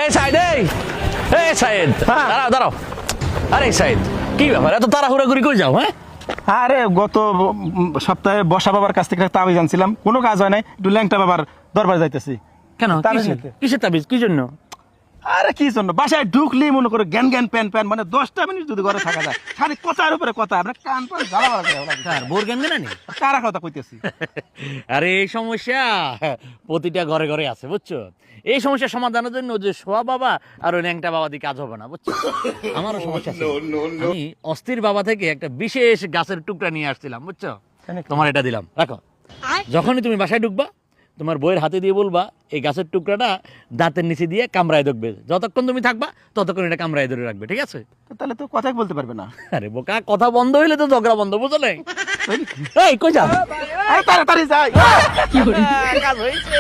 এই সাইদ, এই সাইদ, দাঁড়াও দাঁড়াও। আরে সাইদ, কি ব্যাপার এত তাড়াহুড়া করে কই যাও? হ্যাঁ, আরে গত সপ্তাহে বসা বাবার কাছ থেকে একটা তাবিজ আনছিলাম, কোনো কাজ হয় নাই, একটু ল্যাংটা বাবার দরবারে যাইতেছি। কেন? তাবিজ কিসের- নিতে। কিসের তাবিজ? কি জন্য? আরে কি জন্য, বাসায় ঢুকলি মনে করে জ্ঞান জ্ঞান প্যান প্যান, মানে 10টা মিনিট যদি ঘরে থাকা যায়, খালি কথার উপরে কথা, আপনার কান পান জ্বালা বাড়া করে লাগে। কার বোর জ্ঞান দেনা নি? কারা কথা কইতেছি? আরে এই সমস্যা প্রতিটা ঘরে ঘরে আছে, বুঝছো? এই সমস্যার সমাধানের জন্য যে সোয়া বাবা আর ওই ন্যাংটা বাবা দিয়ে কাজ হবে না, বুঝছো? আমারও সমস্যা ছিল। আমি অস্থির বাবা থেকে একটা বিশেষ গাছের টুকরা নিয়ে আসছিলাম, বুঝছো? তোমার এটা দিলাম, রাখো। যখনই তুমি বাসায় ঢুকবা, তোমার বইয়ের হাতে দিয়ে বলবা এই গাছের টুকরাটা দাঁতের নিচে দিয়ে কামড়ায় দেখবে। যতক্ষণ তুমি থাকবা ততক্ষণ এটা কামড়ায় ধরে রাখবে, ঠিক আছে? তাহলে তো কথাই বলতে পারবে না। আরে বোকা, কথা বন্ধ হইলে তো ঝগড়া বন্ধ, বুঝলে? এই কই যাও? এই তাড়াতাড়ি যাই। কাজ হয়েছে।